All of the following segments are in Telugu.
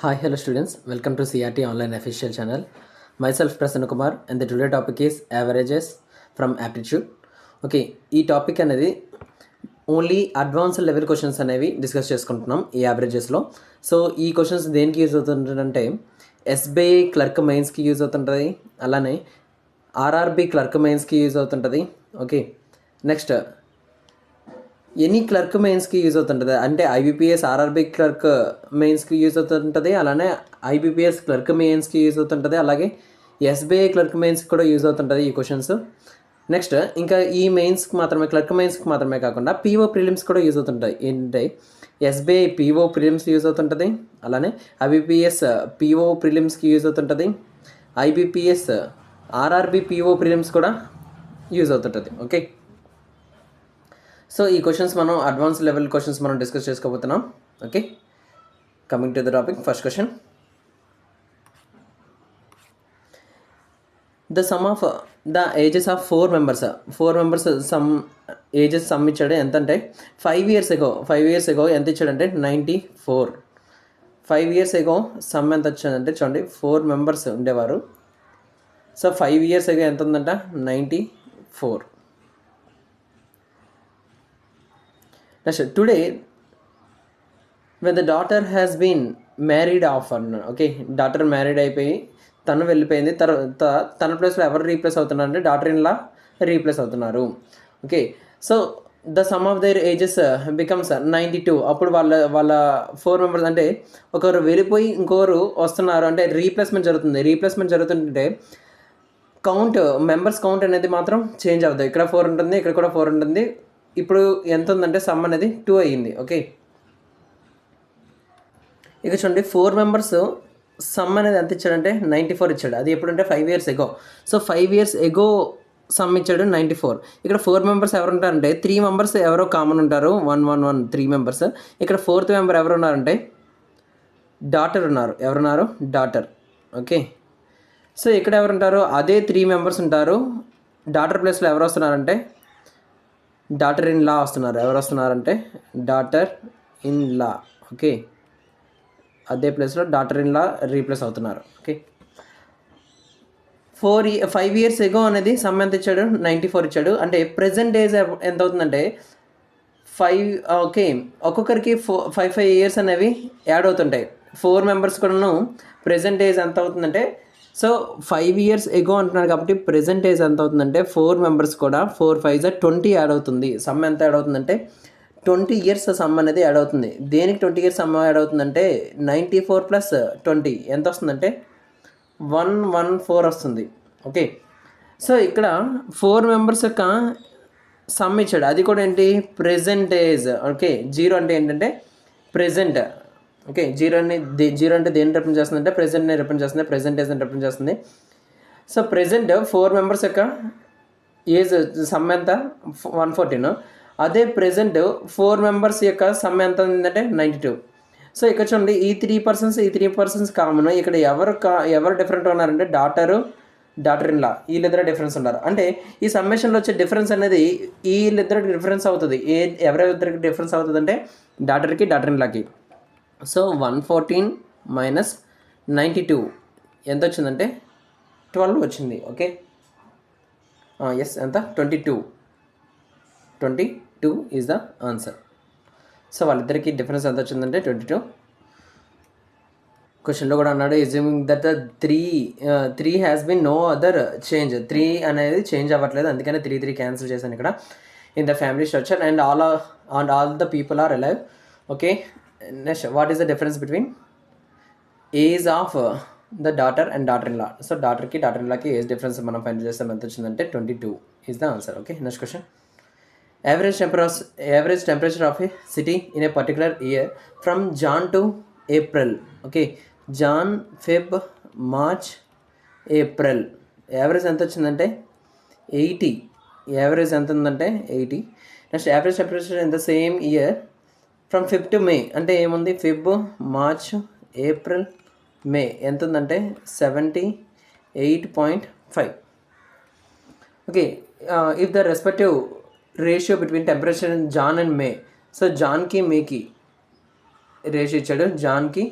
Hi, hello students. Welcome to CRT online official channel. Myself Prasanna Kumar and the today topic is averages from aptitude. Okay, ఈ టాపిక్ అనేది ఓన్లీ అడ్వాన్స్డ్ లెవెల్ క్వశ్చన్స్ అనేవి డిస్కస్ చేసుకుంటున్నాం ఈ యావరేజెస్లో. సో ఈ క్వశ్చన్స్ దేనికి యూజ్ అవుతుంటుందంటే ఎస్బీఐ క్లర్క్ మెయిన్స్కి యూజ్ అవుతుంటుంది, అలానే ఆర్ఆర్బి క్లర్క్ మెయిన్స్కి యూజ్ అవుతుంటుంది. ఓకే, నెక్స్ట్ ఎనీ క్లర్క్ మెయిన్స్కి యూజ్ అవుతుంటుంది, అంటే ఐబీపీఎస్ ఆర్ఆర్బీ క్లర్క్ మెయిన్స్కి యూజ్ అవుతుంటుంది, అలానే ఐబీపీఎస్ క్లర్క్ మెయిన్స్కి యూజ్ అవుతుంటుంది, అలాగే ఎస్బీఐ క్లర్క్ మెయిన్స్కి కూడా యూజ్ అవుతుంటుంది ఈ క్వశ్చన్స్. నెక్స్ట్ ఇంకా ఈ మెయిన్స్కి మాత్రమే, క్లర్క్ మెయిన్స్కి మాత్రమే కాకుండా పీఓ ప్రిలిమ్స్ కూడా యూజ్ అవుతుంటాయి. ఏంటంటే ఎస్బీఐ పీఓ ప్రిలిమ్స్ యూజ్ అవుతుంటుంది, అలానే ఐబీపీఎస్ పీఓ ప్రిలిమ్స్కి యూజ్ అవుతుంటుంది, ఐబీపీఎస్ ఆర్ఆర్బీ పీఓ ప్రిలిమ్స్ కూడా యూజ్ అవుతుంటుంది. ఓకే, సో ఈ క్వశ్చన్స్ మనం అడ్వాన్స్ లెవెల్ క్వశ్చన్స్ మనం డిస్కస్ చేసుకోబోతున్నాం. Okay, coming to the topic. First question, the sum of the ages of four members sum ages sum ఇచ్చాడు. ఎంత అంటే 5 years ఎగో ఎంత ఇచ్చాడంటే 94. 5 years ఎగో సమ్ ఎంత వచ్చాడంటే చూడండి, 4 members ఉండేవారు. సో 5 years ఎగో ఎంత ఉందంట, 94. Next, today when the daughter has been married off అన్నాడు. ఓకే, డాటర్ మ్యారీడ్ అయిపోయి తను వెళ్ళిపోయింది, తర్వాత తన ప్లేస్లో ఎవరు రీప్లేస్ అవుతున్నారు అంటే డాటర్ ఇన్ లా రీప్లేస్ అవుతున్నారు. Okay, so the sum of their ages becomes 92. అప్పుడు వాళ్ళ 4 members అంటే ఒకరు వెళ్ళిపోయి ఇంకొకరు వస్తున్నారు అంటే రీప్లేస్మెంట్ జరుగుతుంటే మెంబర్స్ కౌంట్ అనేది మాత్రం చేంజ్ అవుతుంది. ఇక్కడ 4 ఉంటుంది, ఇక్కడ కూడా 4 ఉంటుంది. ఇప్పుడు ఎంత ఉందంటే సమ్ అనేది 2 అయ్యింది. ఓకే, ఇక చూడండి 4 members సమ్ అనేది ఎంత ఇచ్చాడంటే 94 ఇచ్చాడు. అది ఎప్పుడంటే 5 years ఎగో. సో 5 years ఎగో సమ్ ఇచ్చాడు 94. ఇక్కడ 4 members ఎవరు ఉంటారంటే 3 members ఎవరో కామన్ ఉంటారు, 1 3 members. ఇక్కడ 4th member ఎవరు ఉన్నారంటే డాటర్ ఉన్నారు. ఎవరున్నారు? డాటర్. ఓకే, సో ఇక్కడ ఎవరు ఉంటారు? అదే 3 members ఉంటారు. డాటర్ ప్లేస్లో ఎవరు వస్తున్నారంటే డాటర్ ఇన్ లా వస్తున్నారు. ఎవరు వస్తున్నారంటే డాటర్ ఇన్ లా. ఓకే, అదే ప్లేస్లో డాటర్ ఇన్ లా రీప్లేస్ అవుతున్నారు. ఓకే, 5 years ఎగో అనేది సమ్ ఎంత ఇచ్చాడు? 94 ఇచ్చాడు. అంటే ప్రెజెంట్ ఏజ్ ఎంత అవుతుందంటే 5. ఓకే, ఒక్కొక్కరికి 5 years అనేవి యాడ్ అవుతుంటాయి. 4 members కూడాను ప్రెజెంట్ ఏజ్ ఎంత అవుతుందంటే, సో 5 years ఎగో అంటున్నారు కాబట్టి ప్రెజెంట్ ఏజ్ ఎంత అవుతుందంటే 4 members కూడా 4 5s 20 యాడ్ అవుతుంది. సమ్ ఎంత యాడ్ అవుతుందంటే 20 years సమ్ అనేది యాడ్ అవుతుంది. దేనికి 20 years సమ్ యాడ్ అవుతుందంటే 94 + 20 ఎంత వస్తుందంటే 114 వస్తుంది. ఓకే, సో ఇక్కడ 4 members యొక్క సమ్ ఇచ్చాడు, అది కూడా ఏంటి? Present age. ఓకే, 0 అంటే ఏంటంటే ప్రెజెంట్. ఓకే, జీరో అంటే దేన్ని రిప్రజెంట్ చేస్తుందంటే ప్రెజెంట్ని రిప్రజెంట్ చేస్తుంది, ప్రెజెంట్ ఏజ్ని రిప్రజెంట్ చేస్తుంది. సో ప్రెజెంట్ 4 members యొక్క ఏజ్ సమ్ ఎంత? 114. అదే ప్రెజెంట్ 4 members యొక్క సమ్ ఎంత ఉందంటే 92. సో ఇక్కడ చూడండి, ఈ 3 persons కామన్. ఇక్కడ ఎవరు డిఫరెంట్ ఉన్నారంటే డాటర్ ఇన్ లా, వీళ్ళిద్దరు డిఫరెన్స్ ఉన్నారు. అంటే ఈ సమ్మేషన్లో వచ్చే డిఫరెన్స్ అనేది వీళ్ళిద్దరికి డిఫరెన్స్ అవుతుంది. ఎవరెవరికి డిఫరెన్స్ అవుతుంది అంటే డాటర్ ఇన్ లాకి. సో 114 - 92 ఎంత వచ్చిందంటే 12 వచ్చింది. ఓకే, ఎస్, ఎంత? 22 ఈజ్ ద ఆన్సర్. సో వాళ్ళిద్దరికి డిఫరెన్స్ ఎంత వచ్చిందంటే 22. క్వశ్చన్లో కూడా అన్నాడు, assuming that the 3 has been no other change. 3 అనేది చేంజ్ అవ్వట్లేదు, అందుకని 3 క్యాన్సిల్ చేశాను ఇక్కడ. In the family structure and all the people are alive. Okay, next, what is the difference between age of the daughter and daughter in law? So daughter in లాకి ఏజ్ డిఫరెన్స్ మనం ఫైండ్ చేస్తాం, ఎంత వచ్చిందంటే 22 is the answer. Okay, next question, average temperature of a city in a particular year from Jan to April. Okay, Jan, Feb, March, April. Average ఎంత వచ్చిందంటే 80. యావరేజ్ ఎంత ఉందంటే 80. Next, average temperature in the same year from Feb to May. అంటే ఏముంది? ఫెబ్, మార్చ్, ఏప్రిల్, మే ఎంత ఉందంటే 78.5. Okay, if the respective ratio between temperature in Jan and May. So జాన్కి మేకి రేషియో ఇచ్చాడు. జాన్కి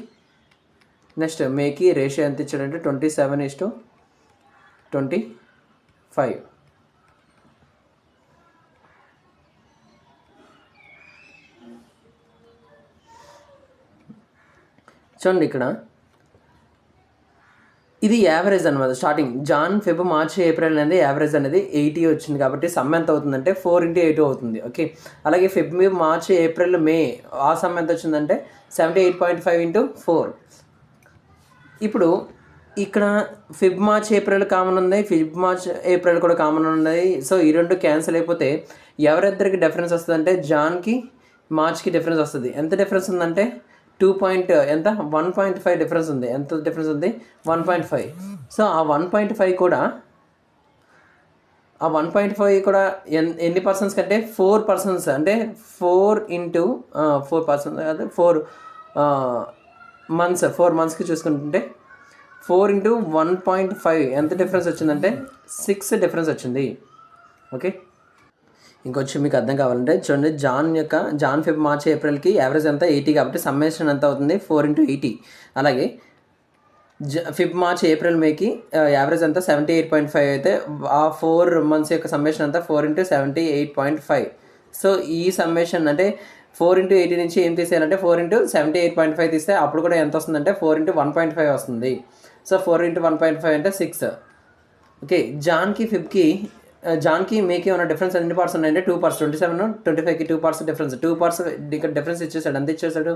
నెక్స్ట్ మేకి రేషియో ఎంత ఇచ్చాడంటే 27:25. చూడండి ఇక్కడ ఇది యావరేజ్ అనమాట. Starting Jan, Feb, March, April అనేది యావరేజ్ అనేది 80 వచ్చింది కాబట్టి సమ్ ఎంత అవుతుందంటే 4x8 అవుతుంది. ఓకే, అలాగే ఫెబ్, మార్చ్, ఏప్రిల్, మే ఆ సమ్ ఎంత వచ్చిందంటే 78.5 × 4. ఇప్పుడు ఇక్కడ ఫెబ్, మార్చ్, ఏప్రిల్ కామన్ ఉంది, ఫెబ్, మార్చ్, ఏప్రిల్ కూడా కామన్ ఉన్నాయి. సో ఈ రెండు క్యాన్సిల్ అయిపోతే ఎవరిద్దరికి డిఫరెన్స్ వస్తుందంటే జాన్కి, మార్చ్కి డిఫరెన్స్ వస్తుంది. ఎంత డిఫరెన్స్ ఉందంటే 1.5 డిఫరెన్స్ ఉంది. ఎంత డిఫరెన్స్ ఉంది? 1.5. సో ఆ 1.5 కూడా ఎన్ని పర్సన్స్ కంటే 4 పర్సన్స్, అంటే 4 × 4 పర్సన్స్ కాదు, 4 మంత్స్కి చూసుకుంటుంటే 4 × 1.5 ఎంత డిఫరెన్స్ వచ్చిందంటే 6 డిఫరెన్స్ వచ్చింది. ఓకే, ఇంకొంచెం మీకు అర్థం కావాలంటే చూడండి, జాన్, ఫెబ్, మార్చ్, ఏప్రిల్కి యావరేజ్ ఎంత 80 కాబట్టి సమ్మేషన్ ఎంత అవుతుంది 4 × 80. అలాగే ఫెబ్, మార్చ్, ఏప్రిల్, మేకి యావరేజ్ అంతా 78.5 అయితే ఆ 4 మంత్స్ యొక్క సమ్మేషన్ అంతా 4 × 78.5. సో ఈ సమ్మేషన్ అంటే 4 × 80 నుంచి ఏం తీసేయాలంటే 4 × 78.5 తీస్తే అప్పుడు కూడా ఎంత వస్తుందంటే 4 × 1.5 వస్తుంది. సో 4 × 1.5 అంటే 6. ఓకే, జాన్కి మేకి ఉన్న డిఫరెన్స్ ఎన్ని పార్ట్స్ ఉన్నాయంటే 2 పార్ట్స్. 27, 25కి 2 parts difference. 2 పార్ట్స్ ఇక్కడ డిఫరెన్స్ ఇచ్చేసాడు. ఎంత ఇచ్చేసాడు?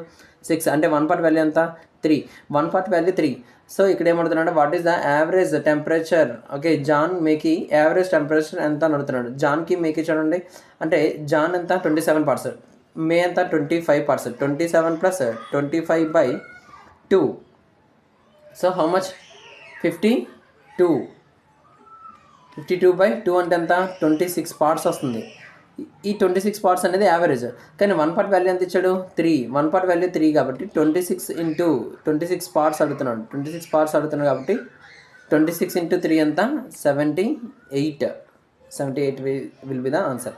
6. అంటే 1 పార్ట్ వాల్యూ ఎంత? 3. 1 పార్ట్ వాల్యూ 3. సో ఇక్కడ ఏమడుతున్నాడు? What is the average temperature? Okay, Jan, మేకి యావరేజ్ టెంపరేచర్ ఎంత అని అడుగుతున్నాడు. జాన్కి, మేకి చూడండి, అంటే జాన్ ఎంత 27 పార్ట్స్, మే ఎంత 25 పార్ట్స్. 27 + 25/2. So how much? 52. 52/2 అంటే ఎంత? 26 పార్ట్స్ వస్తుంది. ఈ 26 పార్ట్స్ అనేది యావరేజ్. కానీ 1 పార్ట్ వాల్యూ ఎంత ఇచ్చాడు? 3. 1 పార్ట్ వాల్యూ 3 కాబట్టి 26 × 26 పార్ట్స్ అడుగుతున్నాడు. 26 పార్ట్స్ అడుగుతున్నాడు కాబట్టి 26 × 3 ఎంత? 78. 78 will be the answer.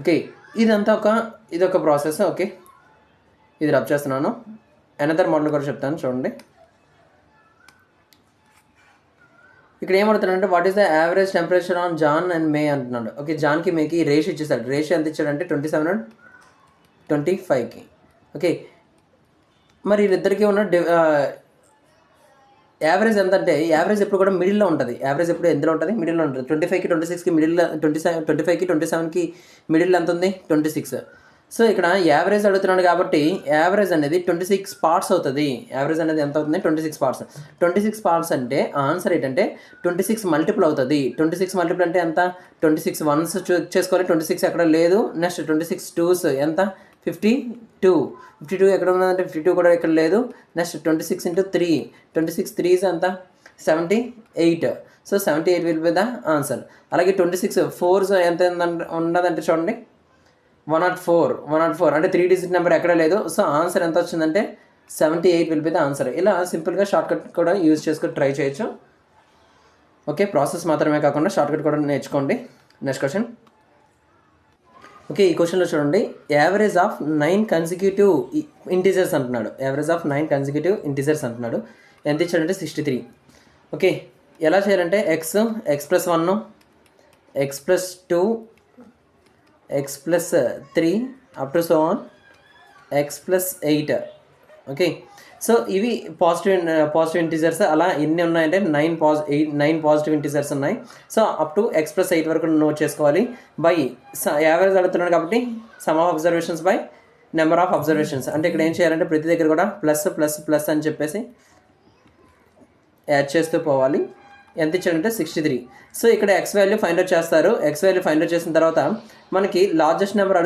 Okay, ఇదొక ప్రాసెస్. ఓకే, ఇది రబ్ చేస్తున్నాను. అనదర్ మోడల్ కూడా చెప్తాను చూడండి. ఇక్కడ ఏమడుతున్నాడంటే what is the average temperature on Jan and May అంటున్నాడు. ఓకే, జాన్కి, మేకి రేషియో ఇచ్చేసాడు. రేషియో ఎంత ఇచ్చాడంటే 27:25. ఓకే, మరి వీళ్ళిద్దరికీ ఉన్న యావరేజ్ ఎంత అంటే యావరేజ్ ఎప్పుడు కూడా మిడిల్లో ఉంటుంది. యావరేజ్ ఎప్పుడు ఎందులో ఉంటుంది? మిడిల్లో ఉంటుంది. 25కి 26కి మిడిల్, 25కి 27కి మిడిల్ ఎంత ఉంది? 26. సో ఇక్కడ యావరేజ్ అడుగుతున్నాడు కాబట్టి యావరేజ్ అనేది 26 పార్ట్స్ అవుతుంది. యావరేజ్ అనేది ఎంత అవుతుంది? 26 పార్ట్స్. 26 పార్ట్స్ అంటే ఆన్సర్ ఏంటంటే 26 మల్టిపుల్ అవుతుంది. 26 మల్టిపుల్ అంటే ఎంత? 26 వన్స్ చేసుకోవాలి. 26 ఎక్కడ లేదు. నెక్స్ట్ 26 2s ఎంత? 52. 52 ఎక్కడ ఉన్నదంటే 52 కూడా ఇక్కడ లేదు. నెక్స్ట్ 26 × 3. 26 3s ఎంత? 78. So 78 will be the answer. అలాగే 26 4s ఎంత ఉన్నదంటే చూడండి 104 అంటే 3 డిజిట్ నెంబర్ ఎక్కడ లేదు. సో ఆన్సర్ ఎంత వచ్చిందంటే 78 విల్ బి ద ఆన్సర్. ఇలా సింపుల్గా షార్ట్కట్ కూడా యూజ్ చేసుకొని ట్రై చేయొచ్చు. ఓకే, ప్రాసెస్ మాత్రమే కాకుండా షార్ట్కట్ కూడా నేర్చుకోండి. Next question. ఓకే, ఈ క్వశ్చన్లో చూడండి, యావరేజ్ ఆఫ్ 9 కన్సిక్యూటివ్ ఇంటీజర్స్ అంటున్నాడు. యావరేజ్ ఆఫ్ 9 కన్సిక్యూటివ్ ఇంటీజర్స్ అంటున్నాడు. ఎంత ఇచ్చాడంటే 63. ఓకే, ఎలా చేయాలంటే x + 1, x + 2, x + 3 up to so on x + 8. Okay, so ఇవి పాజిటివ్ ఇంటీజర్స్. అలా ఎన్ని ఉన్నాయంటే 9 పాజిటివ్ ఇంటీజర్స్ ఉన్నాయి. సో అప్ టు x + 8 వరకు నోట్ చేసుకోవాలి. బై యావరేజ్ అడుగుతున్నాడు కాబట్టి some of observations by number of observations. అంటే ఇక్కడ ఏం చేయాలంటే ప్రతి దగ్గర కూడా ప్లస్ అని చెప్పేసి యాడ్ చేస్తూ పోవాలి. ఎంత ఇచ్చాడంటే 63. సో ఇక్కడ x వాల్యూ ఫైండ్ అవుట్ చేస్తారు. x వాల్యూ ఫైండ్ అవుట్ చేసిన తర్వాత మనకి లార్జెస్ట్ నెంబర్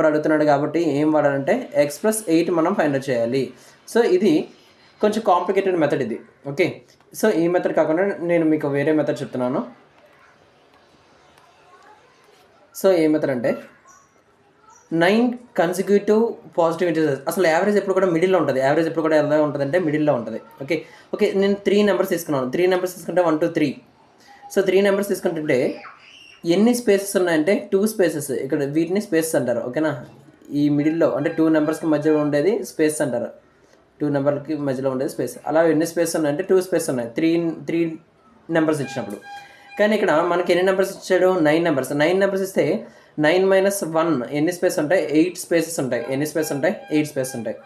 అడుగుతున్నాడు కాబట్టి ఏం వాడాలంటే x + 8 మనం ఫైండ్ అవుట్ చేయాలి. సో ఇది కొంచెం కాంప్లికేటెడ్ మెథడ్ ఇది. ఓకే, సో ఈ మెథడ్ కాకుండా నేను మీకు వేరే మెథడ్ చెప్తున్నాను. సో ఏ మెథడ్ అంటే 9 కన్సిక్యూటివ్ పాజిటివ్ ఇంటీజర్స్. అసలు యావరేజ్ ఎప్పుడు కూడా మిడిల్లో ఉంటుంది. యావరేజ్ ఎప్పుడు కూడా ఎలా ఉంటుంది అంటే మిడిల్లో ఉంటుంది. ఓకే, నేను 3 నెంబర్స్ తీసుకున్నాను. 3 నెంబర్స్ తీసుకుంటే 1 2 3. సో 3 నెంబర్స్ తీసుకుంటుంటే ఎన్ని స్పేసెస్ ఉన్నాయంటే 2 స్పేసెస్. ఇక్కడ వీటిని స్పేసెస్ అంటారు. ఓకేనా, ఈ మిడిల్లో అంటే 2 నెంబర్స్కి మధ్యలో ఉండేది స్పేస్ అంటారు. 2 నెంబర్కి మధ్యలో ఉండేది స్పేస్. అలా ఎన్ని స్పేస్ ఉన్నాయంటే 2 స్పేస్ ఉన్నాయి 3 నెంబర్స్ ఇచ్చినప్పుడు. కానీ ఇక్కడ మనకి ఎన్ని నెంబర్స్ ఇచ్చాడు? 9 నెంబర్స్. 9 నెంబర్స్ ఇస్తే 9 - 1 ఎన్ని స్పేస్ ఉంటాయి? 8 స్పేసెస్ ఉంటాయి. ఎన్ని స్పేస్ ఉంటాయి? 8 స్పేస్ ఉంటాయి.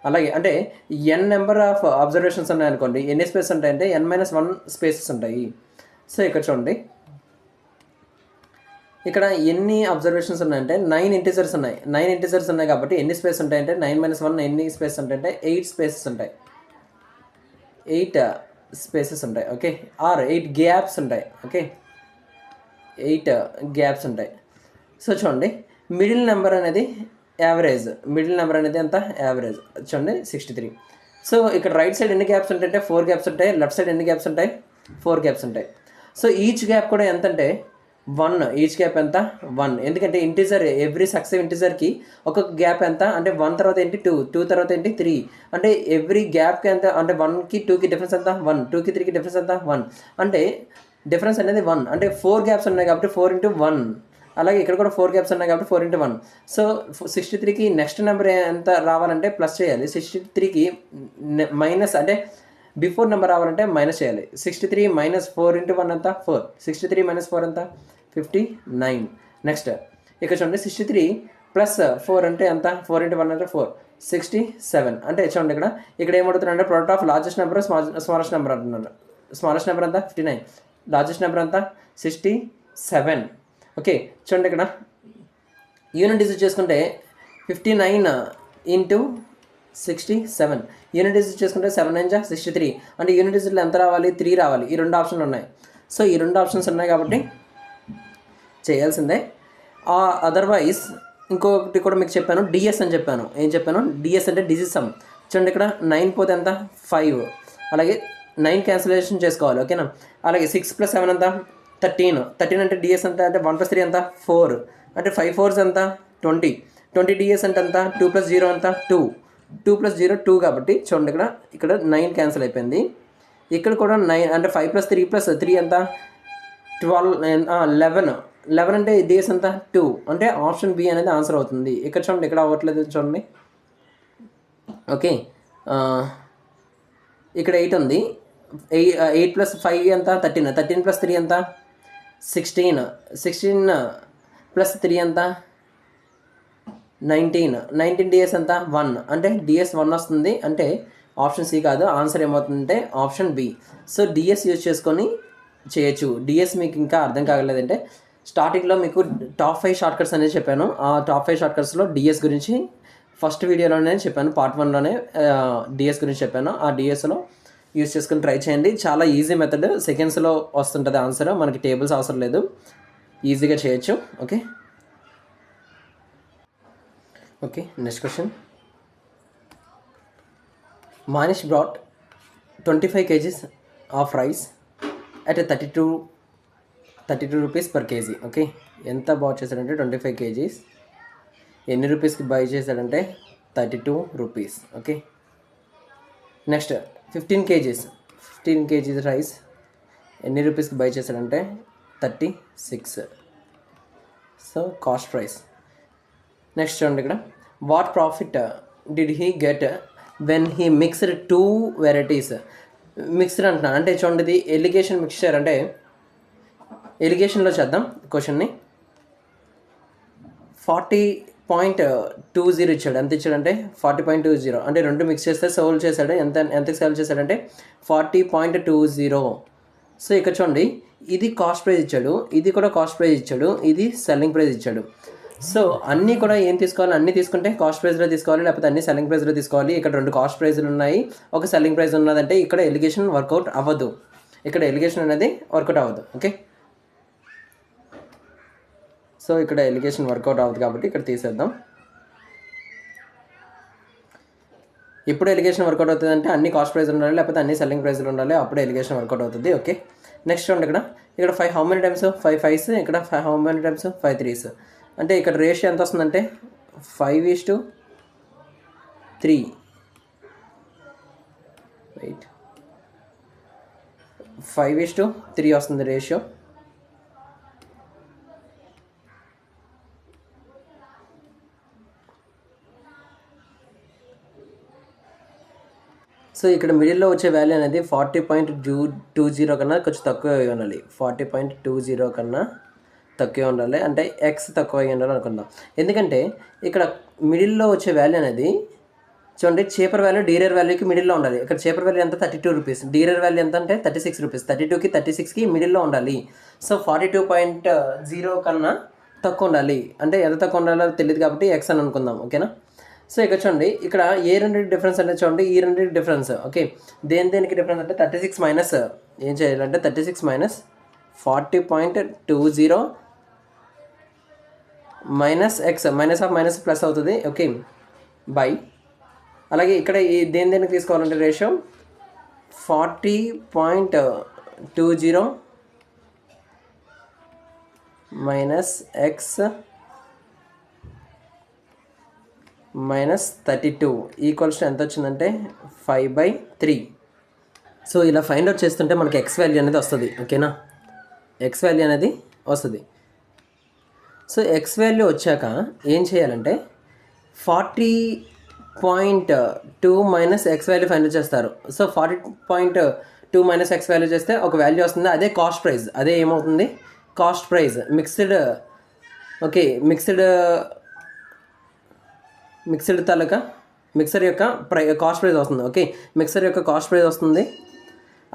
అలాగే అంటే n నెంబర్ ఆఫ్ అబ్జర్వేషన్స్ ఉన్నాయనుకోండి, ఎన్ని స్పేస్ ఉంటాయంటే n - 1 స్పేసెస్ ఉంటాయి. సో ఇక్కడ చూడండి, ఇక్కడ ఎన్ని అబ్జర్వేషన్స్ ఉన్నాయంటే 9 ఇంటిజర్స్ ఉన్నాయి. 9 ఇంటిజర్స్ ఉన్నాయి కాబట్టి ఎన్ని స్పేస్ ఉంటాయంటే 9 - 1 ఎన్ని స్పేస్ ఉంటాయంటే 8 స్పేసెస్ ఉంటాయి. 8 స్పేసెస్ ఉంటాయి. ఓకే, ఆర్ 8 గ్యాప్స్ ఉంటాయి. ఓకే, 8 గ్యాప్స్ ఉంటాయి. సో చూడండి, మిడిల్ నెంబర్ అనేది యావరేజ్. మిడిల్ నెంబర్ అనేది ఎంత? యావరేజ్. చూడండి 63. సో ఇక్కడ రైట్ సైడ్ ఎన్ని గ్యాప్స్ ఉంటాయంటే 4 గ్యాప్స్ ఉంటాయి. లెఫ్ట్ సైడ్ ఎన్ని గ్యాప్స్ ఉంటాయి? 4 గ్యాప్స్ ఉంటాయి. సో ఈచ్ గ్యాప్ కూడా ఎంత అంటే 1. ఈచ్ గ్యాప్ ఎంత? 1. ఎందుకంటే ఇంటిజర్ ఎవ్రీ సక్సెసివ్ ఇంటిజర్కి ఒక గ్యాప్ ఎంత అంటే 1 తర్వాత ఏంటి 2, 2 తర్వాత ఏంటి 3. అంటే ఎవ్రీ గ్యాప్కి ఎంత అంటే 1కి 2కి డిఫరెన్స్ ఎంత? 1, 2కి 3కి డిఫరెన్స్ ఎంత? 1. అంటే డిఫరెన్స్ అనేది 1. అంటే 4 గ్యాప్స్ ఉన్నాయి కాబట్టి 4 × 1. అలాగే ఇక్కడ కూడా 4 గ్యాప్స్ ఉన్నాయి కాబట్టి 4 × 1. సో 63కి నెక్స్ట్ నెంబర్ ఎంత రావాలంటే ప్లస్ చేయాలి. 63కి మైనస్ అంటే బిఫోర్ నెంబర్ రావాలంటే మైనస్ చేయాలి. 63 - 4 × 1 ఎంత? 4. 63 - 4 ఎంత? 59. నెక్స్ట్ ఇక్కడ చూడండి, 63 + 4 అంటే ఎంత? 4 × 1 అంటే 4, 67. అంటే చూడండి, ఇక్కడ ఏమడుగుతున్నాడు అంటే product of largest number smallest number అంటున్నాడు. స్మాలెస్ట్ నెంబర్ ఎంత? 59. లార్జెస్ట్ నెంబర్ ఎంత? 67. ఓకే, చూడండి ఇక్కడ యూనిట్ డిజిట్ చేసుకుంటే 59 × 67. యూనిట్ డిజిట్ చేసుకుంటే 7 × 9 = 63. అంటే యూనిట్ డిజిట్లో ఎంత రావాలి? 3 రావాలి. ఈ 2 ఆప్షన్లు ఉన్నాయి. సో ఈ 2 ఆప్షన్స్ ఉన్నాయి కాబట్టి చేయాల్సిందే. అదర్వైజ్ ఇంకొకటి కూడా మీకు చెప్పాను, డిఎస్ అని చెప్పాను. ఏం చెప్పాను? డిఎస్ అంటే డిజిట్ సమ్. చూడండి, ఇక్కడ 9 పోతే ఎంత? 5. అలాగే 9 క్యాన్సిలేషన్ చేసుకోవాలి. ఓకేనా? అలాగే 6 + 7 ఎంత? 13. 13 అంటే డిఎస్ ఎంత అంటే 1 + 3 ఎంత? 4. అంటే 5 4s ఎంత? 20. 20 డిఎస్ అంటే ఎంత? 2 + 0 ఎంత? 2. 2 + 0 2 కాబట్టి చూడండి, ఇక్కడ 9 క్యాన్సిల్ అయిపోయింది. ఇక్కడ కూడా 9 అంటే 5 + 3 + 3 ఎంత? 12. 11. 11 అంటే డిఎస్ ఎంత? 2. అంటే ఆప్షన్ బి అనేది ఆన్సర్ అవుతుంది. ఇక్కడ చూడండి, ఇక్కడ అవ్వట్లేదు చూడండి. ఓకే, ఇక్కడ 8 ఉంది. 8 + 5 ఎంత? 13. 13 + 3 ఎంత? 16. 16 + 3 ఎంత? 19. 19 డిఎస్ ఎంత? 1. అంటే డిఎస్ 1 వస్తుంది. అంటే ఆప్షన్ సి కాదు, ఆన్సర్ ఏమవుతుందంటే option B. So DS use చేసుకొని చేయొచ్చు. డిఎస్ మీకు ఇంకా అర్థం కాగలేదంటే స్టార్టింగ్లో మీకు టాప్ 5 షార్ట్కట్స్ అనేది చెప్పాను. ఆ టాప్ 5 షార్ట్కట్స్లో డిఎస్ గురించి ఫస్ట్ వీడియోలోనే చెప్పాను. పార్ట్ 1లోనే డిఎస్ గురించి చెప్పాను. ఆ డిఎస్లో యూజ్ చేసుకుని ట్రై చేయండి. చాలా ఈజీ మెథడ్, సెకండ్స్లో వస్తుంటుంది ఆన్సర్. మనకి టేబుల్స్ అవసరం లేదు, ఈజీగా చేయొచ్చు. Okay okay next question. Manish brought 25 kgs of rice at a 32 rupees per kg. Okay, ఎంత బాట్ చేశాడంటే 25 kgs ఎన్ని రూపీస్కి బై చేశాడంటే 32 rupees. Okay, next 15 kgs rice ఎన్ని రూపీస్కి బై చేశాడంటే 36. So cost price. నెక్స్ట్ చూడండి, ఇక్కడ what profit did he get when he mixed 2 varieties. Mixed అంటున్నాను అంటే చూడండి, ఇది ఎలిగేషన్ మిక్స్చర్. అంటే ఎలిగేషన్లో చేద్దాం క్వశ్చన్ని. 40.20 ఇచ్చాడు. ఎంత ఇచ్చాడంటే 40.20. అంటే 2 మిక్స్ చేస్తే సోల్ చేశాడు. ఎంతకి సేల్ చేశాడంటే 40.20. సో ఇక్కడ చూడండి, ఇది కాస్ట్ ప్రైస్ ఇచ్చాడు, ఇది కూడా కాస్ట్ ప్రైస్ ఇచ్చాడు, ఇది సెల్లింగ్ ప్రైస్ ఇచ్చాడు. సో అన్నీ కూడా ఏం తీసుకోవాలి? అన్నీ తీసుకుంటే కాస్ట్ ప్రైస్లో తీసుకోవాలి, లేకపోతే అన్ని సెల్లింగ్ ప్రైస్లో తీసుకోవాలి. ఇక్కడ 2 కాస్ట్ ప్రైస్లు ఉన్నాయి, ఒక సెల్లింగ్ ప్రైస్ ఉన్నదంటే ఇక్కడ ఎలిగేషన్ వర్కౌట్ అవ్వదు. ఇక్కడ ఎలిగేషన్ అనేది వర్కౌట్ అవ్వదు. ఓకే, సో ఇక్కడ ఎలిగేషన్ వర్కౌట్ అవ్వదు కాబట్టి ఇక్కడ తీసేద్దాం. ఇప్పుడు ఎలిగేషన్ వర్కౌట్ అవుతుంది అంటే అన్ని కాస్ట్ ప్రైస్ ఉండాలి, లేకపోతే అన్ని సెల్లింగ్ ప్రైస్లు ఉండాలి, అప్పుడే ఎలిగేషన్ వర్కౌట్ అవుతుంది. ఓకే, నెక్స్ట్ చూడండి, ఇక్కడ 5 హౌ మెనీ టైమ్స్ 5 5s, ఇక్కడ 5 హౌ మెనీ టైమ్స్ 5 3s. అంటే ఇక్కడ రేషియో ఎంత వస్తుందంటే 5:3. రైట్, 5:3 వస్తుంది రేషియో. సో ఇక్కడ మిడిల్లో వచ్చే వాల్యూ అనేది 40.20 కన్నా కొంచెం తక్కువ ఉండాలి. 40.20 కన్నా తక్కువ ఉండాలి, అంటే ఎక్స్ తక్కువ అయి ఉండాలి అనుకుందాం. ఎందుకంటే ఇక్కడ మిడిల్లో వచ్చే వాల్యూ అనేది చూడండి, చీపర్ వాల్యూ డీరర్ వాల్యూకి మిడిల్లో ఉండాలి. ఇక్కడ చీపర్ వాల్యూ ఎంత 32 రూపీస్, డీరర్ వాల్యూ ఎంత అంటే 36 రూపీస్. 32కి 36కి మిడిల్లో ఉండాలి. సో 42.0 కన్నా తక్కువ ఉండాలి. అంటే ఎంత తక్కువ ఉండాలో తెలియదు కాబట్టి ఎక్స్ అని అనుకుందాం. ఓకేనా. సో ఇక్కడ చూడండి, ఇక్కడ ఏ రెండింటి డిఫరెన్స్ అంటే చూడండి, ఈ రెండింటి డిఫరెన్స్. ఓకే, దేనికి డిఫరెన్స్ అంటే 36 మైనస్ ఏం చేయాలంటే 36 minus 40.20 minus X, minus of minus plus అవుతుంది. ఓకే, బై అలాగే ఇక్కడ ఈ దేనికి తీసుకోవాలంటే ratio 40.20 minus X minus 32 equals to ఎంత వచ్చిందంటే 5/3. సో ఇలా ఫైండ్ అవుట్ చేస్తుంటే మనకి ఎక్స్ వాల్యూ అనేది వస్తుంది. ఓకేనా, ఎక్స్ వాల్యూ అనేది వస్తుంది. సో ఎక్స్ వాల్యూ వచ్చాక ఏం చేయాలంటే 40.2 minus x value find out చేస్తారు. సో 40.2 మైనస్ ఎక్స్ వాల్యూ చేస్తే ఒక వాల్యూ వస్తుంది, అదే కాస్ట్ ప్రైస్. అదే ఏమవుతుంది, cost price mixed. Okay, mixed తాలూకా మిక్సర్ యొక్క కాస్ట్ ప్రైస్ వస్తుంది. ఓకే, మిక్సర్ యొక్క కాస్ట్ ప్రైస్ వస్తుంది.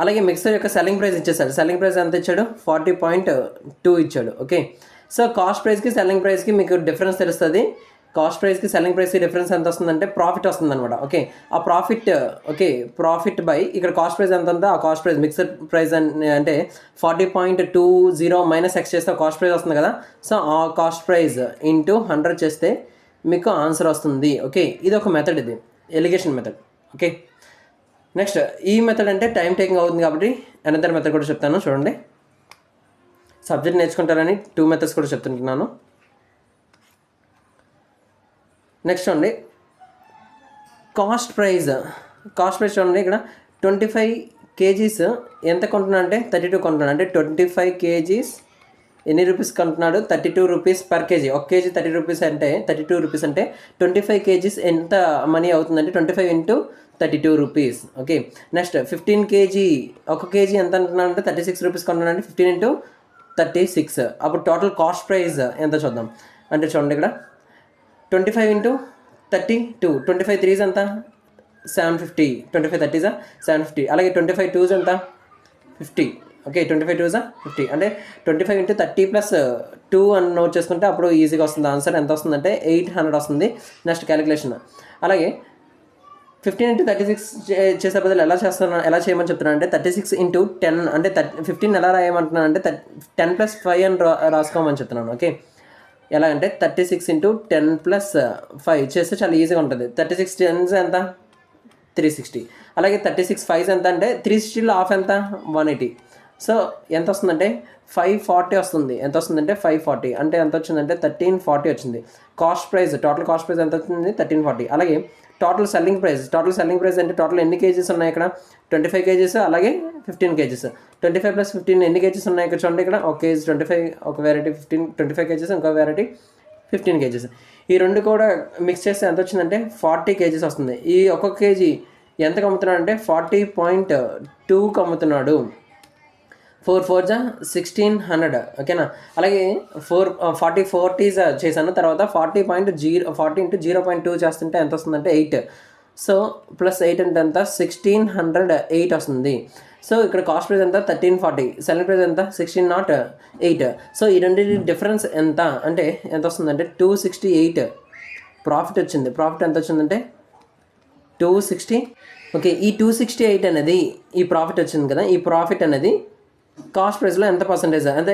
అలాగే మిక్సర్ యొక్క సెల్లింగ్ ప్రైస్ ఇచ్చేసాడు. సెల్లింగ్ ప్రైస్ ఎంత ఇచ్చాడు, 40.2 ఇచ్చాడు. ఓకే, సో కాస్ట్ ప్రైస్కి సెల్లింగ్ ప్రైస్కి మీకు డిఫరెన్స్ తెలుస్తుంది. కాస్ట్ ప్రైస్కి సెల్లింగ్ ప్రైస్కి డిఫరెన్స్ ఎంత వస్తుందంటే ప్రాఫిట్ వస్తుంది అనమాట. ఓకే, ఆ ప్రాఫిట్, ఓకే, ప్రాఫిట్ బై ఇక్కడ కాస్ట్ ప్రైస్ ఎంత ఉందో ఆ కాస్ట్ ప్రైస్ మిక్సర్ ప్రైస్ అంటే 40.20 మైనస్ ఎక్స్ చేస్తే కాస్ట్ ప్రైస్ వస్తుంది కదా. సో ఆ కాస్ట్ ప్రైస్ ఇంటూ 100 చేస్తే మీకు ఆన్సర్ వస్తుంది. ఓకే, ఇది ఒక మెథడ్, ఇది ఎలిగేషన్ మెథడ్. ఓకే, నెక్స్ట్ ఈ మెథడ్ అంటే టైం టేకింగ్ అవుతుంది కాబట్టి అనదర్ మెథడ్ కూడా చెప్తాను. చూడండి, సబ్జెక్ట్ నేర్చుకుంటారని 2 మెథడ్స్ కూడా చెప్తుంటున్నాను. నెక్స్ట్ చూడండి, కాస్ట్ ప్రైస్ చూడండి, ఇక్కడ 25 kgs ఎంత కొంటున్నా అంటే 32 కొంటున్నాడు. అంటే 25 kgs ఎన్ని రూపీస్ కొంటున్నాడు, 32 rupees per KG. 1 KG 30 rupees అంటే 32 రూపీస్ అంటే 25 kgs ఎంత మనీ అవుతుందంటే 25 into 32 rupees. Okay, next 15 kg, 1 KG ఎంత అంటున్నాడు అంటే 36 రూపీస్ కొంటున్నాడు అంటే 15 ఇంటూ 36. అప్పుడు టోటల్ కాస్ట్ ప్రైస్ ఎంత చూద్దాం. అంటే చూడండి, ఇక్కడ 25 ఇంటూ 32, 25 3s ఎంత 750, 25 30s 750. అలాగే 25 2s ఎంత 50. ఓకే, 25 2s 50 అంటే 25 ఇంటూ 30 ప్లస్ 2 అని నోట్ చేసుకుంటే అప్పుడు ఈజీగా వస్తుంది. ఆన్సర్ ఎంత వస్తుందంటే 800 వస్తుంది. Next calculation. అలాగే 15 ఇంటూ 36 చేసే బదులు ఎలా చేయమని చెప్తున్నాను అంటే 36 ఇంటూ 10 అంటే 15 ఎలా రాయమంటున్నాను అంటే 10 + 5 అని రాసుకోమని చెప్తున్నాను. ఓకే, ఎలా అంటే 36 ఇంటూ 10 + 5 చేస్తే చాలా ఈజీగా ఉంటుంది. 36 10s ఎంత 360. అలాగే 36 5s ఎంత అంటే 360లో హాఫ్ ఎంత 180. సో ఎంత వస్తుందంటే 540 వస్తుంది. ఎంత వస్తుందంటే 540 అంటే ఎంత వచ్చిందంటే 1340 వచ్చింది. Cost price, total cost price ఎంత వచ్చింది 1340. అలాగే టోటల్ సెల్లింగ్ ప్రైస్ అంటే టోటల్ ఎన్ని కేజీస్ ఉన్నాయి ఇక్కడ 25 kgs, అలాగే 15 kgs. 25 + 15 ఎన్ని కేజీస్ ఉన్నాయి ఇక్కడ చూడండి. ఇక్కడ 1 kg 25, ఒక వెరైటీ 25 kgs, ఇంకో వెరైటీ 15 kgs. ఈ రెండు కూడా మిక్స్ చేస్తే ఎంత వచ్చిందంటే 40 kgs వస్తుంది. ఈ 1 కేజీ ఎంతకు అమ్ముతున్నాడు అంటే 40.2కి అమ్ముతున్నాడు. 4 4s 1600. ఓకేనా. అలాగే 40 40s చేశాను. తర్వాత 40 ఇంటూ 0.2 చేస్తుంటే ఎంత వస్తుందంటే 8. సో ప్లస్ 8 అంటే ఎంత 1608 వస్తుంది. సో ఇక్కడ కాస్ట్ ప్రైస్ ఎంత 1340, సెల్లింగ్ ప్రైస్ ఎంత 1608. సో ఈ రెండు డిఫరెన్స్ ఎంత అంటే ఎంత వస్తుందంటే 268 ప్రాఫిట్ వచ్చింది. ప్రాఫిట్ ఎంత వచ్చిందంటే 260. ఓకే, ఈ 268 అనేది ఈ ప్రాఫిట్ వచ్చింది కదా, ఈ ప్రాఫిట్ అనేది కాస్ట్ ప్రైస్లో ఎంత పర్సంటేజ్ అంటే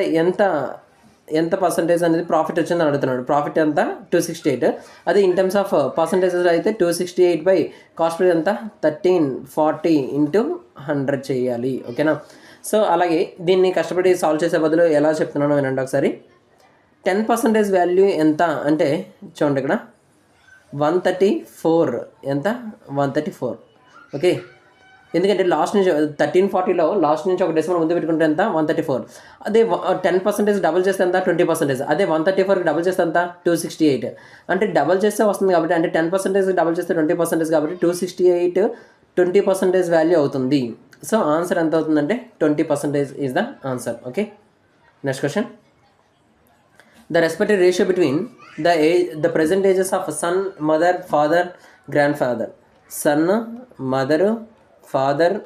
ఎంత పర్సంటేజ్ అనేది ప్రాఫిట్ వచ్చిందని అడుగుతున్నాడు. ప్రాఫిట్ ఎంత 268. అదే ఇన్ టర్మ్స్ ఆఫ్ పర్సంటేజెస్ అయితే 268 బై కాస్ట్ ప్రైస్ ఎంత 1340 ఇంటూ 100 చేయాలి. ఓకేనా. సో అలాగే దీన్ని కష్టపడి సాల్వ్ చేసే బదులు ఎలా చెప్తున్నానో వినండి ఒకసారి. 10% వాల్యూ ఎంత అంటే చూడండి, ఇక్కడ 134 ఎంత 134. ఓకే, ఎందుకంటే లాస్ట్ నుంచి 1340లో లాస్ట్ నుంచి ఒక డెసిమల్ ముందు పెట్టుకుంటే ఎంత 134. అదే 10% డబుల్ చేస్తే ఎంత 20%. అదే 134కి డబుల్ చేస్తే ఎంత 268. అంటే డబుల్ చేస్తే వస్తుంది కాబట్టి, అంటే 10% డబుల్ చేస్తే 20% కాబట్టి 268 20% వాల్యూ అవుతుంది. సో ఆన్సర్ ఎంత అవుతుందంటే 20% is the answer. Okay, next question. The respective ratio between the present ages of son, mother, father, grandfather. Son, mother, father,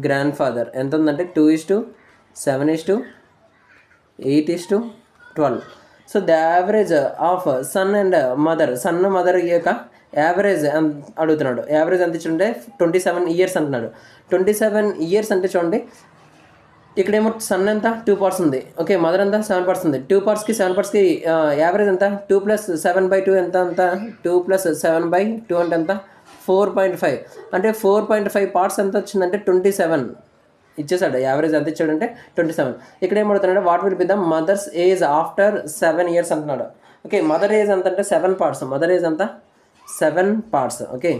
grandfather ఎంత ఉందంటే 2:7:8:12. So the average of son and mother యొక్క యావరేజ్ అడుగుతున్నాడు. యావరేజ్ ఎంత ఇచ్చింటే 27 years అంటున్నాడు. 27 years అంటే చూడండి, ఇక్కడేమో సన్ ఎంత 2 parts ఉంది. ఓకే, మదర్ ఎంత 7 parts ఉంది. 2 partsకి 7 partsకి యావరేజ్ ఎంత 2 + 7/2 ఎంత 2 + 7/2 అంటే ఎంత 4.5. అంటే 4.5 parts ఎంత వచ్చిందంటే 27 ఇచ్చేసాడు. యావరేజ్ ఎంత ఇచ్చాడంటే 27. ఇక్కడ ఏమడుతున్నాడు, what will be the mother's age after 7 years అంటున్నాడు. ఓకే, మదర్ ఏజ్ ఎంత అంటే 7 parts. మదర్ ఏజ్ ఎంత 7 parts. ఓకే,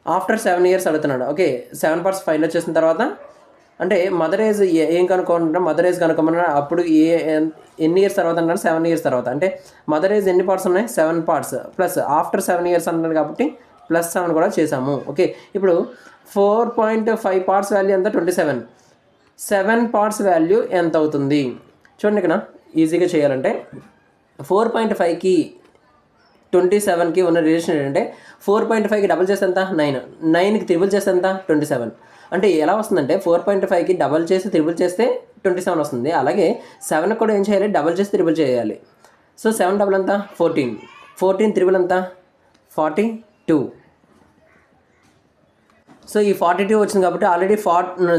ఆఫ్టర్ 7 years అడుగుతున్నాడు. ఓకే, 7 parts ఫైల్ వచ్చేసిన తర్వాత అంటే మదర్ ఏజ్ ఏం కనుక్కుంటున్నా, మదర్ ఏజ్ కనుక్కోమన్నా అప్పుడు ఎన్ని ఇయర్స్ తర్వాత అంటున్నాడు 7 years తర్వాత. అంటే మదర్ ఏజ్ ఎన్ని పార్ట్స్ ఉన్నాయి 7 parts ప్లస్ ఆఫ్టర్ 7 years అంటున్నాడు కాబట్టి +7 కూడా చేసాము. ఓకే, ఇప్పుడు 4.5 parts వాల్యూ ఎంత 27. 7 parts వాల్యూ ఎంత అవుతుంది చూడండి. ఇక్కడ ఈజీగా చేయాలంటే 4.5కి 27కి ఉన్న రిలేషన్ ఏంటంటే 4.5కి డబుల్ చేస్తే ఎంత 9, 9కి త్రిబుల్ చేస్తే ఎంత 27. అంటే ఎలా వస్తుందంటే 4.5కి డబల్ చేసి త్రిబుల్ చేస్తే 27 వస్తుంది. అలాగే 7కి కూడా ఏం చేయాలి, డబల్ చేసి త్రిబుల్ చేయాలి. సో 7 డబుల్ ఎంత 14, 14 త్రిబుల్ ఎంత 42. సో ఈ 42 వచ్చింది కాబట్టి ఆల్రెడీ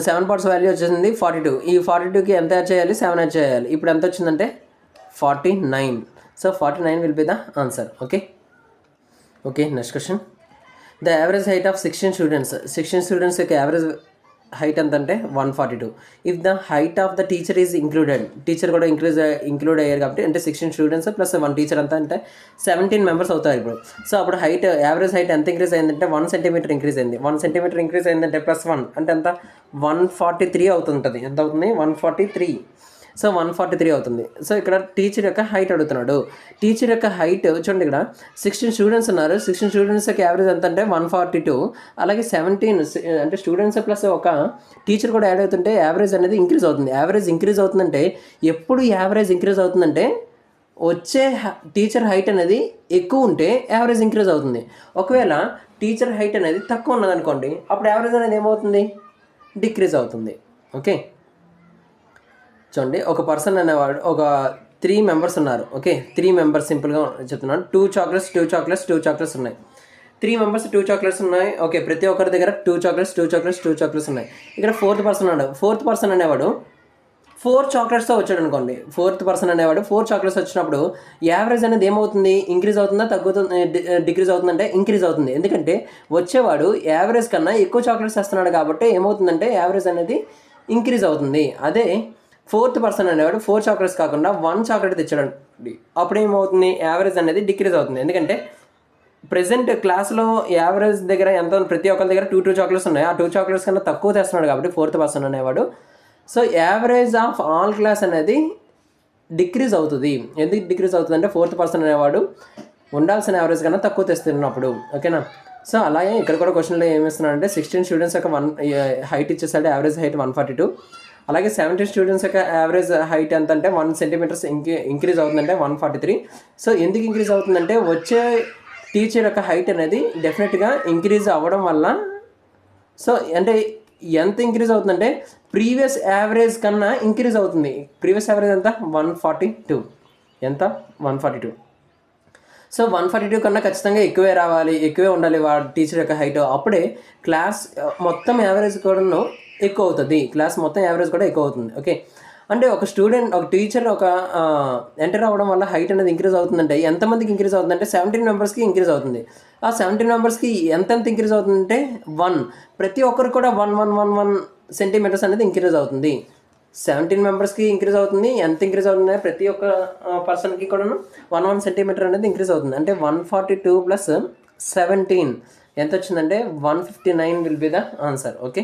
7 parts వాల్యూ వచ్చేసింది 42. ఈ 42కి ఎంత యాడ్ చేయాలి 7 యాడ్ చేయాలి. ఇప్పుడు ఎంత వచ్చిందంటే 49. So 49 will be the answer. Okay, next question. The average height of 16 students యొక్క యావరేజ్ హైట్ ఎంత అంటే 142. If the height of the teacher is included, teacher కూడా ఇంక్లూడ్ అయ్యారు కాబట్టి అంటే 16 స్టూడెంట్స్ ప్లస్ 1 టీచర్ అంతా అంటే 17 members అవుతారు ఇప్పుడు. సో అప్పుడు యావరేజ్ హైట్ ఎంత ఇంక్రీజ్ అయిందంటే 1 centimeter ఇంక్రీజ్ అయింది. 1 centimeter ఇంక్రీజ్ అయిందంటే +1 అంటే ఎంత 143 అవుతుంటుంది. ఎంత అవుతుంది 143. సో 143 అవుతుంది. సో ఇక్కడ టీచర్ యొక్క హైట్ అడుగుతున్నాడు. టీచర్ యొక్క హైట్ చూడండి, ఇక్కడ 16 స్టూడెంట్స్ ఉన్నారు. 16 స్టూడెంట్స్ యొక్క యావరేజ్ ఎంత అంటే 142. అలాగే 17 అంటే స్టూడెంట్స్ ప్లస్ ఒక టీచర్ కూడా యాడ్ అవుతుంటే యావరేజ్ అనేది ఇంక్రీజ్ అవుతుంది. యావరేజ్ ఇంక్రీజ్ అవుతుందంటే ఎప్పుడు యావరేజ్ ఇంక్రీజ్ అవుతుందంటే వచ్చే టీచర్ హైట్ అనేది ఎక్కువ ఉంటే యావరేజ్ ఇంక్రీజ్ అవుతుంది. ఒకవేళ టీచర్ హైట్ అనేది తక్కువ ఉన్నదనుకోండి, అప్పుడు యావరేజ్ అనేది ఏమవుతుంది డిక్రీజ్ అవుతుంది. ఓకే, చూడండి, ఒక పర్సన్ అనేవాడు ఒక 3 members ఉన్నారు. ఓకే, 3 members సింపుల్గా చెప్తున్నాను. 2 chocolates ఉన్నాయి. 3 members 2 chocolates ఉన్నాయి. ఓకే, ప్రతి ఒక్కరి దగ్గర 2 chocolates ఉన్నాయి. ఇక్కడ 4th person ఉన్నాడు. 4th person అనేవాడు 4 chocolates వచ్చాడు అనుకోండి. 4th person అనేవాడు 4 chocolates వచ్చినప్పుడు యావరేజ్ అనేది ఏమవుతుంది ఇంక్రీజ్ అవుతుందా తగ్గుతుంది డిక్రీజ్ అవుతుందంటే ఇంక్రీజ్ అవుతుంది. ఎందుకంటే వచ్చేవాడు యావరేజ్ కన్నా ఎక్కువ చాక్లెట్స్ వేస్తున్నాడు కాబట్టి ఏమవుతుందంటే యావరేజ్ అనేది ఇంక్రీజ్ అవుతుంది. అదే 4th person అనేవాడు 4 chocolates కాకుండా 1 chocolate తెచ్చాడు, అప్పుడు ఏమవుతుంది యావరేజ్ అనేది డిక్రీజ్ అవుతుంది. ఎందుకంటే ప్రెసెంట్ క్లాస్లో యావరేజ్ దగ్గర ఎంత ప్రతి ఒక్కరి దగ్గర 2 chocolates ఉన్నాయి. ఆ 2 chocolates కన్నా తక్కువ తెస్తున్నాడు కాబట్టి 4th person అనేవాడు. So average of all class అనేది డిక్రీజ్ అవుతుంది. ఎందుకు డిక్రీజ్ అవుతుంది అంటే 4th person అనేవాడు ఉండాల్సిన యావరేజ్ కన్నా తక్కువ తెస్తున్నప్పుడు. ఓకేనా, సో అలాగే ఇక్కడ కూడా క్వశ్చన్లో ఏమిస్తున్నాడంటే 16 స్టూడెంట్స్ యొక్క హైట్ ఇచ్చేసాడు. Average height 142. అలాగే 17 స్టూడెంట్స్ యొక్క యావరేజ్ హైట్ ఎంత అంటే 1 centimeter ఇంక్రీజ్ అవుతుందంటే 143. సో ఎందుకు ఇంక్రీజ్ అవుతుందంటే వచ్చే టీచర్ యొక్క హైట్ అనేది డెఫినెట్గా ఇంక్రీజ్ అవ్వడం వల్ల, సో అంటే ఎంత ఇంక్రీజ్ అవుతుందంటే ప్రీవియస్ యావరేజ్ కన్నా ఇంక్రీజ్ అవుతుంది. ప్రీవియస్ యావరేజ్ ఎంత 142. ఎంత 142. సో 142 కన్నా ఖచ్చితంగా ఎక్కువే రావాలి, ఎక్కువే ఉండాలి టీచర్ యొక్క హైట్. అప్పుడే క్లాస్ మొత్తం యావరేజ్ కూడా ఎక్కువ అవుతుంది. క్లాస్ మొత్తం యావరేజ్ కూడా ఎక్కువ అవుతుంది. ఓకే, అంటే ఒక టీచర్ ఎంటర్ అవ్వడం వల్ల హైట్ అనేది ఇంక్రీజ్ అవుతుందంటే ఎంతమందికి ఇంక్రీజ్ అవుతుందంటే 17 మెంబర్స్కి ఇంక్రీజ్ అవుతుంది. ఆ 17 మెంబర్స్కి ఎంతెంత ఇంక్రీజ్ అవుతుందంటే 1, ప్రతి ఒక్కరు కూడా 1 సెంటీమీటర్స్ అనేది ఇంక్రీజ్ అవుతుంది. 17 మెంబర్స్కి ఇంక్రీజ్ అవుతుంది. ఎంత ఇంక్రీజ్ అవుతుంది ప్రతి ఒక్క పర్సన్కి కూడా 1 సెంటీమీటర్ అనేది ఇంక్రీజ్ అవుతుంది. అంటే 142 + 17 ఎంత వచ్చిందంటే 159 will be the answer. Okay,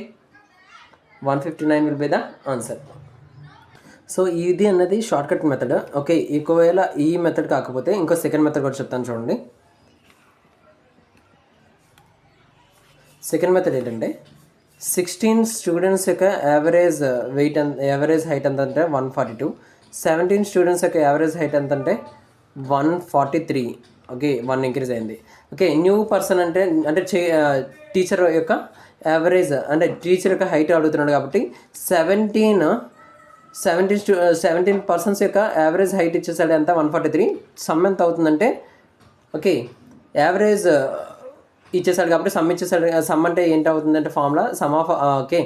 159 will be the answer. So ఇది అన్నది షార్ట్కట్ మెథడ్. ఓకే, ఒకవేళ ఈ మెథడ్ కాకపోతే ఇంకో సెకండ్ మెథడ్ కూడా చెప్తాను చూడండి. సెకండ్ మెథడ్ ఏంటంటే 16 స్టూడెంట్స్ యొక్క యావరేజ్ యావరేజ్ హైట్ ఎంత అంటే 142. 17 స్టూడెంట్స్ యొక్క యావరేజ్ హైట్ ఎంత అంటే 143. ఓకే, 1 ఇంక్రీజ్ అయింది. ఓకే, న్యూ పర్సన్ అంటే టీచర్ యొక్క యావరేజ్ అంటే టీచర్ యొక్క హైట్ అడుగుతున్నాడు కాబట్టి 17 పర్సన్స్ యొక్క యావరేజ్ హైట్ ఇచ్చేసాడు ఎంత 143. సమ్ ఎంత అవుతుందంటే ఓకే యావరేజ్ ఇచ్చేసాడు కాబట్టి సమ్ ఇచ్చేసాడు. సమ్ అంటే ఏంటి అవుతుందంటే formula some of okay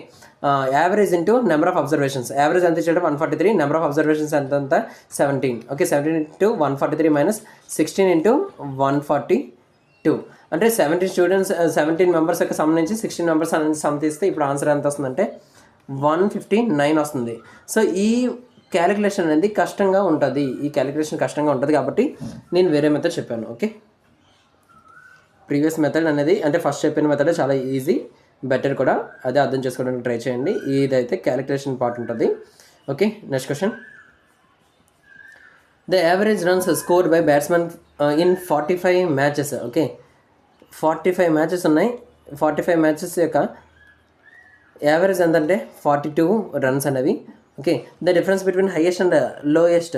average into number of observations. Average ఎంత ఇచ్చాడు 143, నెంబర్ ఆఫ్ అబ్జర్వేషన్స్ ఎంత 17. Okay, 17 into 143 minus 16 into 142. అంటే 17 మెంబర్స్ యొక్క సమ్ నుంచి 16 మెంబర్స్ అనేది సమ్ తీస్తే ఇప్పుడు ఆన్సర్ ఎంత వస్తుందంటే 159 వస్తుంది. సో ఈ క్యాలిక్యులేషన్ అనేది కష్టంగా ఉంటుంది. కాబట్టి నేను వేరే మెథడ్ చెప్పాను. ఓకే, ప్రీవియస్ మెథడ్ అనేది అంటే ఫస్ట్ చెప్పిన మెథడ్ చాలా ఈజీ, బెటర్ కూడా, అదే అర్థం చేసుకోవడానికి ట్రై చేయండి. ఇదైతే క్యాలిక్యులేషన్ పార్ట్ ఉంటుంది. Okay, next question. The average runs score by batsmen in 45 matches. Okay, 45 matches ఉన్నాయి. 45 మ్యాచెస్ యొక్క యావరేజ్ ఎంతంటే 42 రన్స్ అనేవి. Okay, the difference between highest and lowest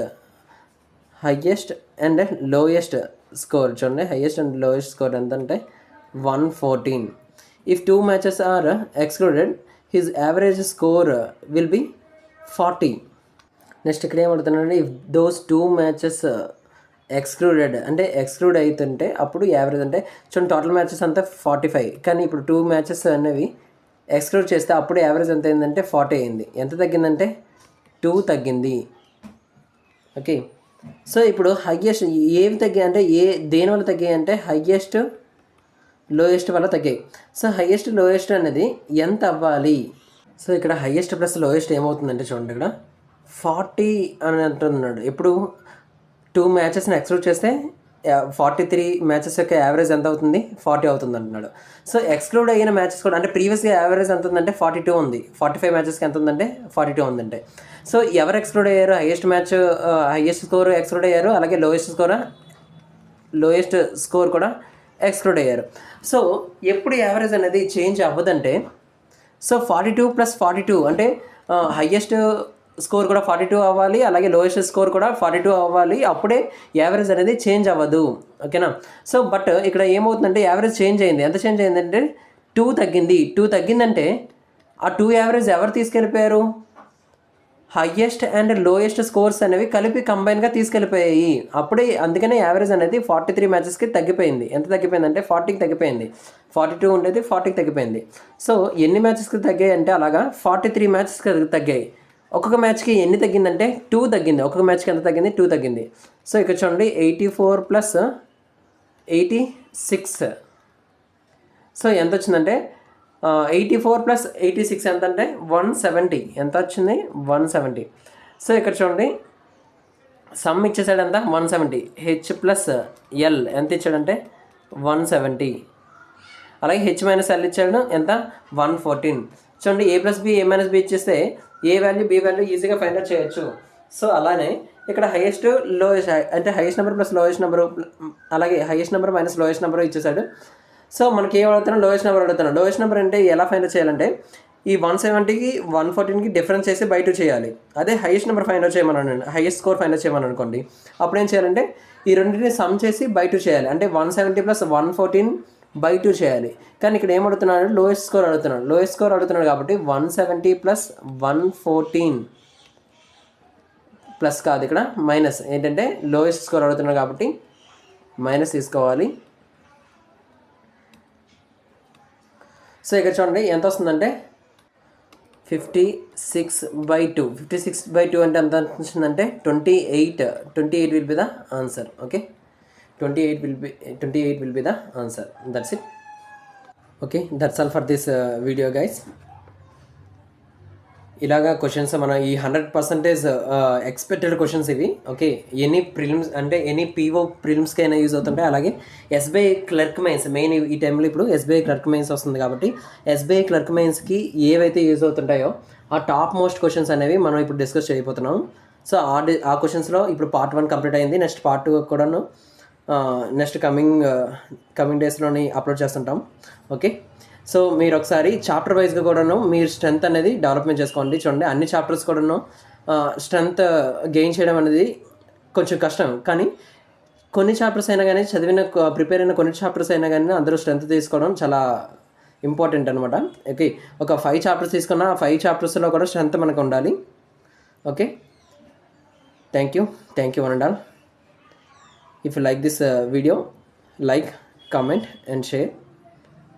score చూడండి. హైయెస్ట్ అండ్ లోయెస్ట్ స్కోర్ ఎంతంటే 114. If 2 matches are excluded his average score will be 40. Next ఇక్కడ ఏమడుతున్నాడు, ఇఫ్ దోస్ 2 మ్యాచెస్ ఎక్స్క్లూడెడ్ అంటే ఎక్స్క్లూడ్ అవుతుంటే అప్పుడు యావరేజ్ అంటే చూడండి టోటల్ మ్యాచెస్ అంతా 45, కానీ ఇప్పుడు 2 మ్యాచెస్ అనేవి ఎక్స్క్లూడ్ చేస్తే అప్పుడు యావరేజ్ ఎంత అయిందంటే 40 అయింది. ఎంత తగ్గిందంటే 2 తగ్గింది. ఓకే, సో ఇప్పుడు హయ్యెస్ట్ ఏవి తగ్గాయి అంటే దేని వల్ల తగ్గాయి అంటే హయ్యెస్ట్ లోయెస్ట్ వల్ల తగ్గాయి. సో హయ్యెస్ట్ లోయెస్ట్ అనేది ఎంత అవ్వాలి? సో ఇక్కడ హయ్యెస్ట్ ప్లస్ లోయెస్ట్ ఏమవుతుందంటే చూడండి ఇక్కడ 40 అని అంటున్నాడు. ఎప్పుడు 2 మ్యాచెస్ని ఎక్స్క్లూడ్ చేస్తే 43 మ్యాచెస్ యొక్క యావరేజ్ ఎంత అవుతుంది 40 అవుతుంది అంటున్నాడు. సో ఎక్స్క్లూడ్ అయిన మ్యాచెస్ కూడా అంటే ప్రీవియస్గా యావరేజ్ ఎంత ఉందంటే 42 ఉంది. 45 మ్యాచెస్కి ఎంత ఉందంటే 42 ఉందంటే సో ఎవరు ఎక్స్క్లూడ్ అయ్యారు? హైయెస్ట్ స్కోర్ ఎక్స్క్లూడ్ అయ్యారు, అలాగే లోయెస్ట్ స్కోర్ కూడా ఎక్స్క్లూడ్ అయ్యారు. సో ఎప్పుడు యావరేజ్ అనేది చేంజ్ అవ్వదంటే సో 42 + 42 అంటే హైయెస్ట్ స్కోర్ కూడా 42 అవ్వాలి, అలాగే లోయెస్ట్ స్కోర్ కూడా 42 అవ్వాలి, అప్పుడే యావరేజ్ అనేది చేంజ్ అవ్వదు. ఓకేనా? సో బట్ ఇక్కడ ఏమవుతుందంటే యావరేజ్ చేంజ్ అయింది. ఎంత చేంజ్ అయిందంటే 2 తగ్గింది. 2 తగ్గిందంటే ఆ 2 యావరేజ్ ఎవరు తీసుకెళ్ళిపోయారు? హయ్యెస్ట్ అండ్ లోయెస్ట్ స్కోర్స్ అనేవి కలిపి కంబైన్గా తీసుకెళ్ళిపోయాయి. అప్పుడే అందుకనే యావరేజ్ అనేది 43 మ్యాచెస్కి తగ్గిపోయింది. ఎంత తగ్గిపోయిందంటే 40కి తగ్గిపోయింది. 42 ఉండేది 40కి తగ్గిపోయింది. సో ఎన్ని మ్యాచెస్కి తగ్గాయి అంటే అలాగా 43 మ్యాచెస్కి తగ్గాయి. ఒక్కొక్క మ్యాచ్కి ఎన్ని తగ్గిందంటే 2 తగ్గింది. ఒక్కొక్క మ్యాచ్కి ఎంత తగ్గింది? 2 తగ్గింది. సో ఇక్కడ చూడండి 84 + 86. సో ఎంత వచ్చిందంటే 84 + 86 ఎంత అంటే 170. ఎంత వచ్చింది? 170. సో ఇక్కడ చూడండి సమ్ ఇచ్చేసాడు ఎంత 170. హెచ్ ప్లస్ ఎల్ ఎంత ఇచ్చాడంటే 170. అలాగే హెచ్ మైనస్ ఎల్ ఇచ్చాడు ఎంత 114. చూడండి a + b a - b ఇచ్చేస్తే ఏ వాల్యూ బి వాల్యూ ఈజీగా ఫైండ్ అవుట్ చేయొచ్చు. సో అలానే ఇక్కడ హైయెస్ట్ లోయెస్ట్ అంటే highest number plus lowest number అలాగే highest number minus lowest number ఇచ్చేసాడు. సో మనకి ఏం అడుగుతున్నాం? లోయెస్ట్ నెంబర్ అడుగుతున్నాం. లోయెస్ట్ నెంబర్ అంటే ఎలా ఫైండ్ అవుట్ చేయాలంటే ఈ 170కి 114కి డిఫరెన్స్ చేసి బై 2 చేయాలి. అదే హైయెస్ట్ నెంబర్ ఫైండ్ అవుట్ చేయమని హైయెస్ట్ స్కోర్ ఫైండ్ అవుట్ చేయమని అనుకోండి. అప్పుడు ఏం చేయాలంటే ఈ రెండింటిని సమ్ చేసి బై 2 చేయాలి. అంటే 170 + 114 బై 2 చేయాలి. కానీ ఇక్కడ ఏం అడుగుతున్నాడు? లోయెస్ట్ స్కోర్ అడుగుతున్నాడు కాబట్టి 170 + 114 ప్లస్ కాదు ఇక్కడ మైనస్. ఏంటంటే లోయెస్ట్ స్కోర్ అడుగుతున్నాడు కాబట్టి మైనస్ తీసుకోవాలి. సో ఇక్కడ చూడండి ఎంత వస్తుందంటే 56/2. 56/2 అంటే ఎంత వచ్చిందంటే 28 will be the answer. Okay, 28 will be the answer. That's it. Okay, that's all for this video guys. ఇలాగా క్వశ్చన్స్ మన ఈ 100% ఎక్స్పెక్టెడ్ క్వశ్చన్స్ ఇవి. ఓకే, ఎనీ ప్రిలిమ్స్ అంటే ఎనీ పీఓ ప్రిలిమ్స్కి అయినా యూజ్ అవుతుంటాయి. అలాగే ఎస్బీఐ క్లర్క్ మెయిన్స్ మెయిన్ ఈ టైంలో ఇప్పుడు ఎస్బీఐ క్లర్క్ మెయిన్స్ వస్తుంది కాబట్టి ఎస్బీఐ క్లర్క్ మెయిన్స్కి ఏవైతే యూజ్ అవుతుంటాయో ఆ టాప్ మోస్ట్ క్వశ్చన్స్ అనేవి మనం ఇప్పుడు డిస్కస్ చేయబోతున్నాం. సో ఆ క్వశ్చన్స్లో ఇప్పుడు పార్ట్ 1 కంప్లీట్ అయింది. నెక్స్ట్ పార్ట్ 2 కూడాను నెక్స్ట్ కమింగ్ డేస్లోని అప్లోడ్ చేస్తుంటాం. ఓకే, సో మీరు ఒకసారి చాప్టర్ వైజ్గా కూడాను మీరు స్ట్రెంత్ అనేది డెవలప్మెంట్ చేసుకోండి. చూడండి అన్ని చాప్టర్స్ కూడాను స్ట్రెంత్ గెయిన్ చేయడం అనేది కొంచెం కష్టం, కానీ కొన్ని చాప్టర్స్ అయినా కానీ ప్రిపేర్ అయిన కొన్ని చాప్టర్స్ అయినా కానీ అందరూ స్ట్రెంత్ తీసుకోవడం చాలా ఇంపార్టెంట్ అనమాట. ఓకే, ఒక 5 చాప్టర్స్ తీసుకున్న 5 చాప్టర్స్లో కూడా స్ట్రెంత్ మనకు ఉండాలి. Okay, thank you one and all. If you like this video, like, comment and share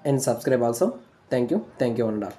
and subscribe also. Thank you one and all.